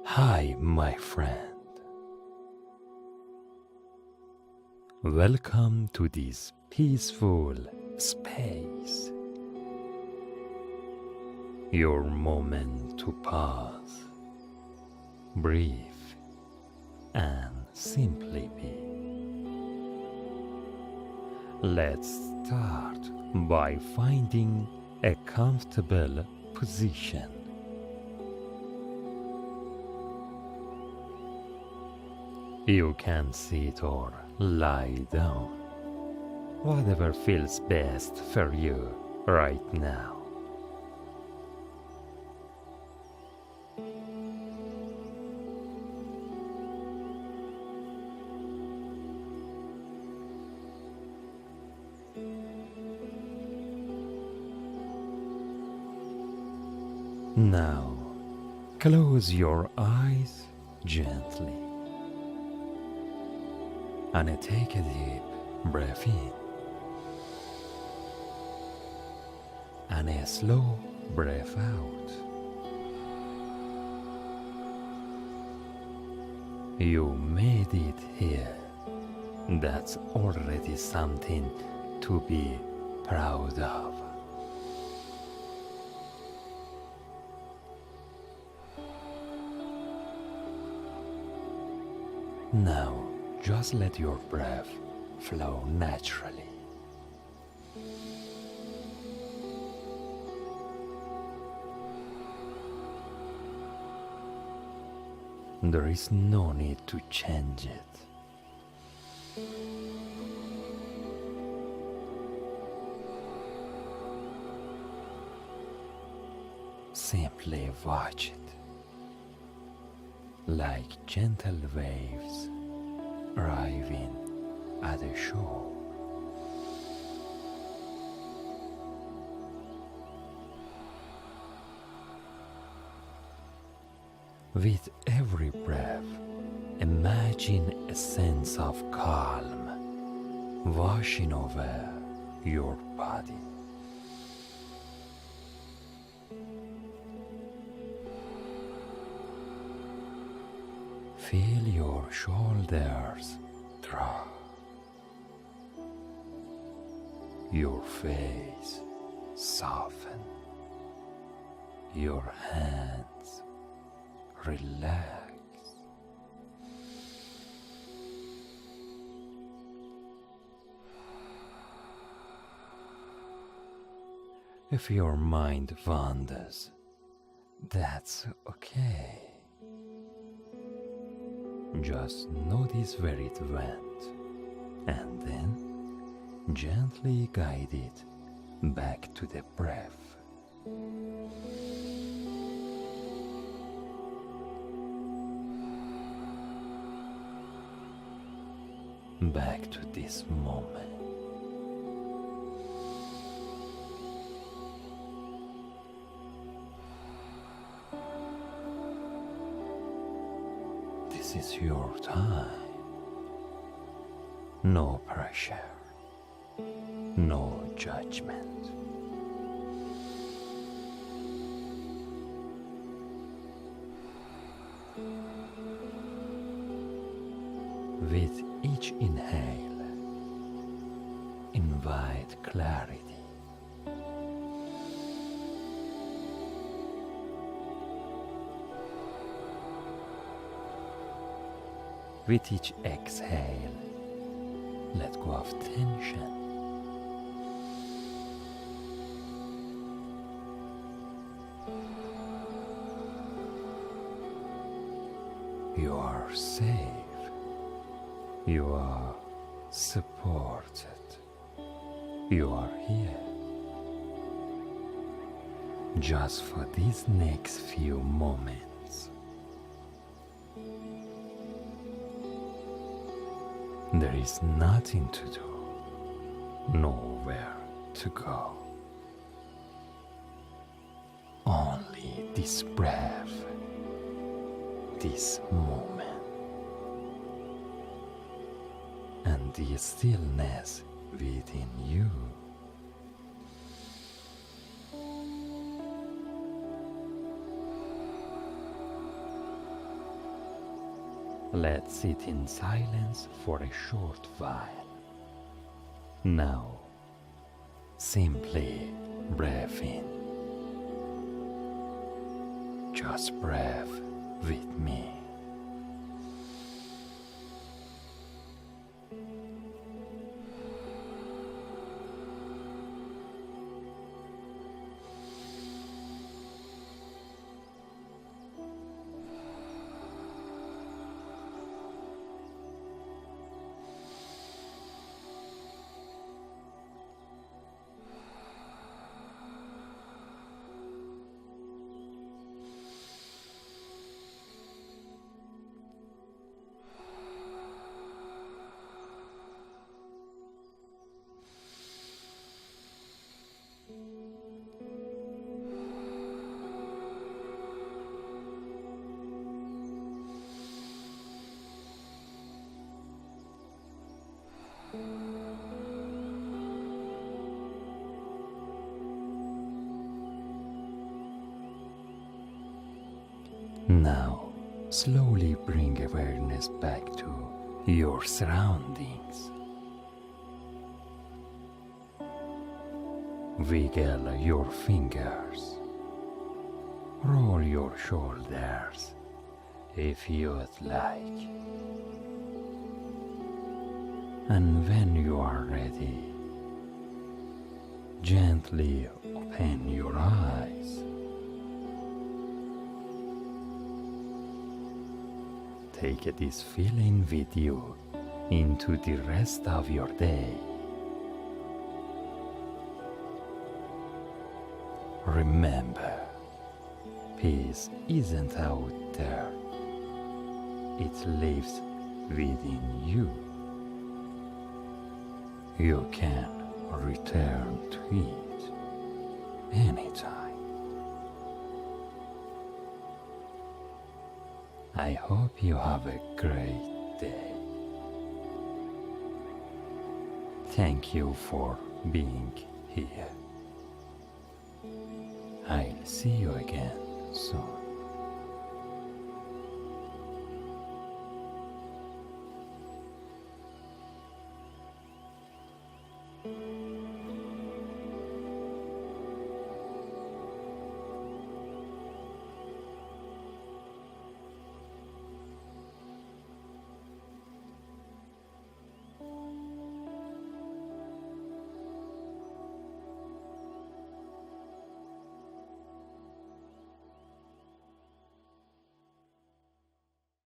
Hi, my friend. Welcome to this peaceful space. Your moment to pause, breathe, and simply be. Let's start by finding a comfortable position. You can sit or lie down, whatever feels best for you right now. Now, close your eyes gently and take a deep breath in and a slow breath out. You made it here. That's already something to be proud of. Now, just let your breath flow naturally. There is no need to change it. Simply watch it, like gentle waves arriving at the shore. With every breath, imagine a sense of calm washing over your body. Feel your shoulders drop, your face soften, your hands relax. If your mind wanders, that's okay. Just notice where it went and then gently guide it back to the breath. Back to this moment. This is your time. No pressure, no judgment. With each inhale, invite clarity. With each exhale, let go of tension. You are safe. You are supported. You are here. Just for these next few moments. There is nothing to do, nowhere to go. Only this breath, this moment, and the stillness within you. Let's sit in silence for a short while. Now, simply breathe in. Just breathe with me. Now, slowly bring awareness back to your surroundings. Wiggle your fingers. Roll your shoulders if you would like. And when you are ready, gently open your eyes. Take this feeling with you into the rest of your day. Remember, peace isn't out there. It lives within you. You can return to it anytime. I hope you have a great day. Thank you for being here. I'll see you again soon.